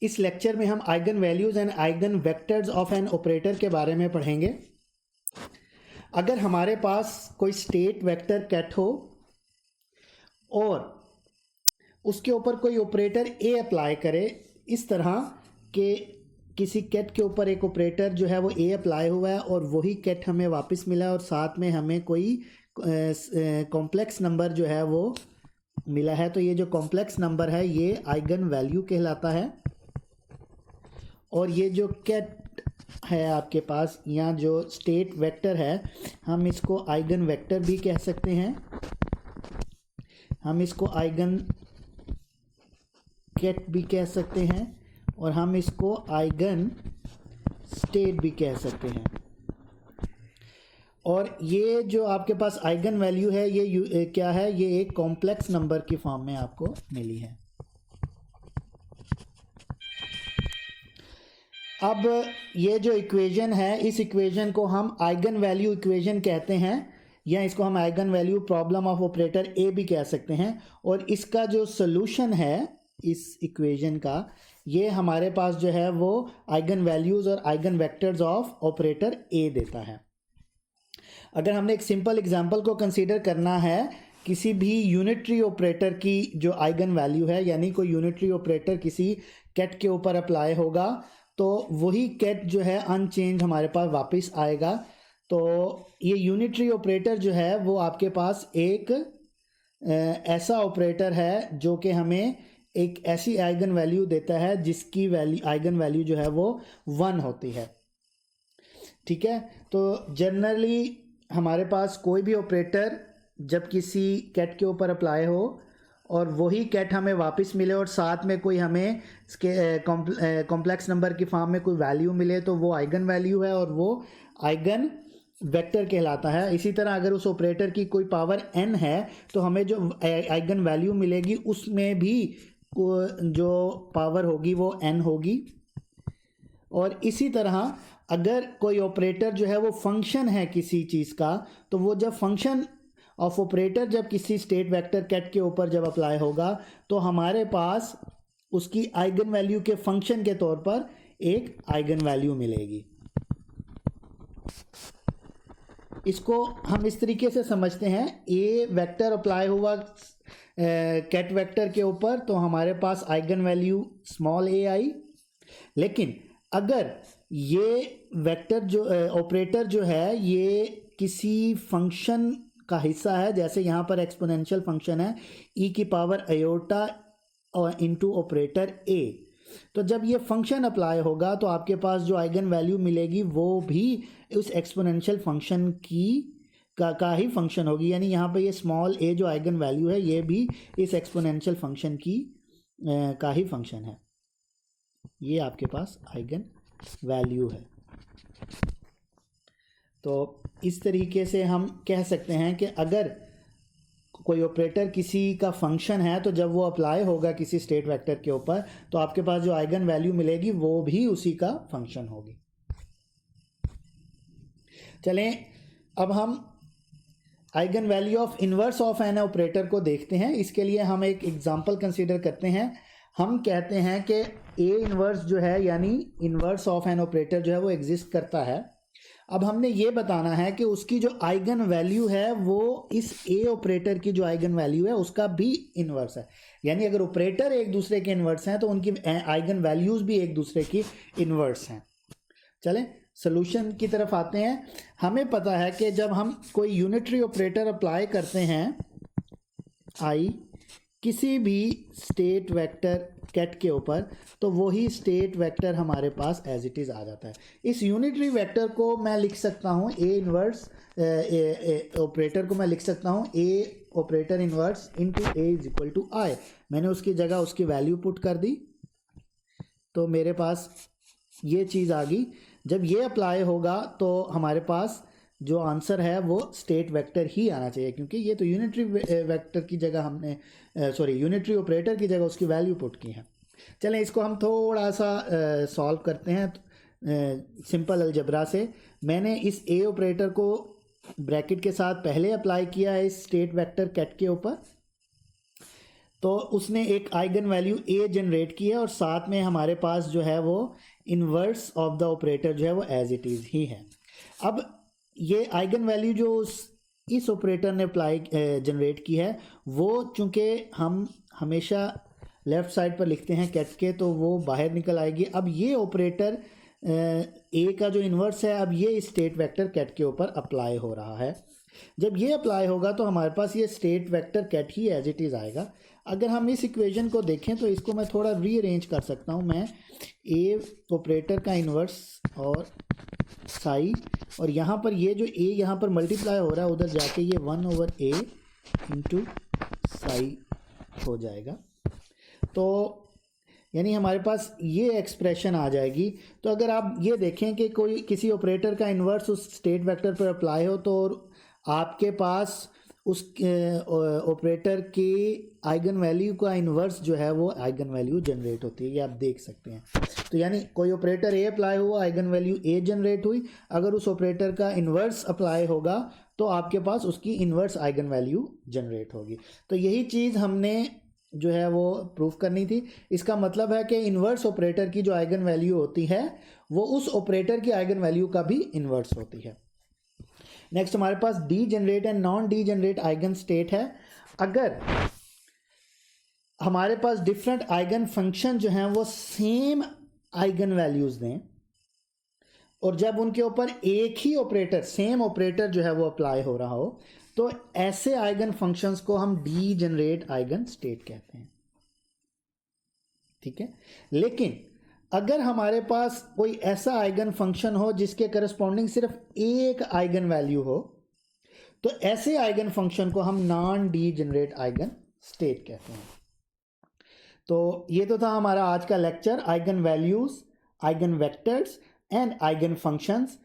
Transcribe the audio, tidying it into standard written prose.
इस लेक्चर में हम eigen values and eigen vectors of an operator के बारे में पढ़ेंगे। अगर हमारे पास कोई स्टेट वेक्टर कैट हो और उसके ऊपर कोई ऑपरेटर ए अप्लाई करे, इस तरह के किसी कैट के ऊपर एक ऑपरेटर जो है वो ए अप्लाई हुआ है और वही कैट हमें वापस मिला और साथ में हमें कोई कॉम्प्लेक्स नंबर जो है वो मिला है, तो ये जो कॉम्प्लेक्स नंबर है ये आइगन वैल्यू कहलाता है। और ये जो कैट है आपके पास, यहाँ जो स्टेट वेक्टर है, हम इसको आइगन वेक्टर भी कह सकते हैं, हम इसको आइगन कैट भी कह सकते हैं और हम इसको आइगन स्टेट भी कह सकते हैं। और ये जो आपके पास आइगन वैल्यू है ये क्या है, ये एक कॉम्प्लेक्स नंबर की फॉर्म में आपको मिली है। अब ये जो इक्वेशन है, इस इक्वेशन को हम आइगन वैल्यू इक्वेशन कहते हैं, या इसको हम eigen value problem of operator A भी कह सकते हैं। और इसका जो सॉल्यूशन है इस इक्वेशन का, ये हमारे पास जो है वो आइगन वैल्यूज़ और आइगन वेक्टर्स ऑफ ऑपरेटर ए देता है। अगर हमने एक सिंपल एग्जांपल को कंसीडर करना है, किसी भी यूनिटरी ऑपरेटर की जो आइगन वैल्यू है, यानी कोई यूनिटरी ऑपरेटर किसी कैट के ऊपर अप्लाई होगा तो वही कैट जो है अनचेंज हमारे पास वापस आएगा। तो ये यूनिटरी ऑपरेटर जो है वो आपके पास एक ऐसा ऑपरेटर है जो कि हमें एक ऐसी आइगन वैल्यू देता है जिसकी वैल्यू आइगन वैल्यू जो है वो 1 होती है। ठीक है, तो जनरली हमारे पास कोई भी ऑपरेटर जब किसी कैट के ऊपर अप्लाई हो और वही कैट हमें वापस मिले और साथ में कोई हमें कॉम्प्लेक्स नंबर की फॉर्म में कोई वैल्यू मिले, तो वो आइगन वैल्यू है और वो आइगन वेक्टर कहलाता है। इसी तरह अगर उस ऑपरेटर की कोई पावर n है तो हमें जो आइगन वैल्यू मिलेगी उसमें भी जो पावर होगी वो n होगी। और इसी तरह अगर कोई ऑपरेटर जो है वो फंक्शन है किसी चीज़ का, तो वो जब फंक्शन ऑफ ऑपरेटर जब किसी स्टेट वेक्टर कैट के ऊपर जब अप्लाई होगा तो हमारे पास उसकी आइगन वैल्यू के फंक्शन के तौर पर एक आइगन वैल्यू मिलेगी। इसको हम इस तरीके से समझते हैं, ए वेक्टर अप्लाई हुआ कैट वेक्टर के ऊपर तो हमारे पास आइगन वैल्यू स्मॉल ए आई। लेकिन अगर ये वेक्टर जो ऑपरेटर जो है ये किसी फंक्शन का हिस्सा है, जैसे यहाँ पर एक्सपोनेंशियल फंक्शन है ई की पावर आयोटा और इनटू ऑपरेटर ए, तो जब ये फंक्शन अप्लाई होगा तो आपके पास जो आइगन वैल्यू मिलेगी वो भी उस एक्सपोनेंशियल फंक्शन की का ही फंक्शन होगी। यानी यहाँ पे ये स्मॉल ए जो आइगन वैल्यू है ये भी इस एक्सपोनेंशियल फंक्शन की का ही फंक्शन है। ये आपके पास आइगन वैल्यू है। तो इस तरीके से हम कह सकते हैं कि अगर कोई ऑपरेटर किसी का फंक्शन है तो जब वो अप्लाई होगा किसी स्टेट वेक्टर के ऊपर तो आपके पास जो आइगन वैल्यू मिलेगी वो भी उसी का फंक्शन होगी। चलें अब हम eigen value of inverse of an operator को देखते हैं। इसके लिए हम एक एग्जांपल कंसीडर करते हैं। हम कहते हैं कि ए इन्वर्स जो है यानी इन्वर्स ऑफ एन ऑपरेटर जो है वो एग्जिस्ट करता है। अब हमने ये बताना है कि उसकी जो आइगन वैल्यू है वो इस ए ऑपरेटर की जो आइगन वैल्यू है उसका भी इन्वर्स है। यानी अगर ऑपरेटर एक दूसरे के इन्वर्स हैं तो उनकी आइगन वैल्यूज भी एक दूसरे की इन्वर्स हैं। चलें सॉल्यूशन की तरफ आते हैं। हमें पता है कि जब हम कोई यूनिटरी ऑपरेटर अप्लाई करते हैं आई किसी भी स्टेट वेक्टर कैट के ऊपर तो वही स्टेट वेक्टर हमारे पास एज इट इज़ आ जाता है। इस यूनिटरी वेक्टर को मैं लिख सकता हूँ ए इन्वर्स ऑपरेटर को मैं लिख सकता हूँ A operator inverse into A is equal to I. मैंने उसकी जगह उसकी वैल्यू पुट कर दी तो मेरे पास ये चीज़ आ गई। जब ये अप्लाई होगा तो हमारे पास जो आंसर है वो स्टेट वेक्टर ही आना चाहिए, क्योंकि ये तो यूनिटरी वेक्टर की जगह हमने यूनिटरी ऑपरेटर की जगह उसकी वैल्यू पुट की है। चलें इसको हम थोड़ा सा सॉल्व करते हैं सिंपल अलजेब्रा से। मैंने इस ए ऑपरेटर को ब्रैकेट के साथ पहले अप्लाई किया है इस स्टेट वेक्टर कैट के ऊपर, तो उसने एक आइगन वैल्यू ए जनरेट की है और साथ में हमारे पास जो है वो इन्वर्स ऑफ द ऑपरेटर जो है वो एज इट इज़ ही है। अब ये आइगन वैल्यू जो इस ऑपरेटर ने अप्लाई जनरेट की है वो चूंकि हम हमेशा लेफ़्ट साइड पर लिखते हैं कैट के, तो वो बाहर निकल आएगी। अब ये ऑपरेटर ए का जो इन्वर्स है, अब ये स्टेट वेक्टर कैट के ऊपर अप्लाई हो रहा है। जब ये अप्लाई होगा तो हमारे पास ये स्टेट वेक्टर कैट ही एज इट इज़ आएगा। अगर हम इस इक्वेशन को देखें तो इसको मैं थोड़ा रीअरेंज कर सकता हूँ। मैं ए ऑपरेटर का इन्वर्स और साई, और यहाँ पर ये जो ए यहाँ पर मल्टीप्लाई हो रहा है उधर जाके ये 1/a इंटू साई हो जाएगा। तो यानी हमारे पास ये एक्सप्रेशन आ जाएगी। तो अगर आप ये देखें कि कोई किसी ऑपरेटर का इन्वर्स उस स्टेट वेक्टर पर अप्लाई हो तो आपके पास उस ऑपरेटर के आइगन वैल्यू का इन्वर्स जो है वो आइगन वैल्यू जनरेट होती है, ये आप देख सकते हैं। तो यानी कोई ऑपरेटर ए अप्लाई हुआ, आइगन वैल्यू ए जनरेट हुई। अगर उस ऑपरेटर का इन्वर्स अप्लाई होगा तो आपके पास उसकी इन्वर्स आइगन वैल्यू जनरेट होगी। तो यही चीज़ हमने जो है वो प्रूफ करनी थी। इसका मतलब है कि इन्वर्स ऑपरेटर की जो आइगन वैल्यू होती है वो उस ऑपरेटर की आइगन वैल्यू का भी इन्वर्स होती है। नेक्स्ट हमारे पास degenerate and non degenerate eigen state है। अगर हमारे पास डिफरेंट आइगन फंक्शन जो हैं वो सेम आइगन वैल्यूज दें और जब उनके ऊपर एक ही ऑपरेटर, सेम ऑपरेटर जो है वो अप्लाई हो रहा हो, तो ऐसे आइगन फंक्शंस को हम डी जनरेट आइगन स्टेट कहते हैं। ठीक है, लेकिन अगर हमारे पास कोई ऐसा आइगन फंक्शन हो जिसके करस्पॉन्डिंग सिर्फ एक आइगन वैल्यू हो, तो ऐसे आइगन फंक्शन को हम non degenerate eigen state कहते हैं। तो ये तो था हमारा आज का lecture, eigen values, eigen vectors and eigen functions.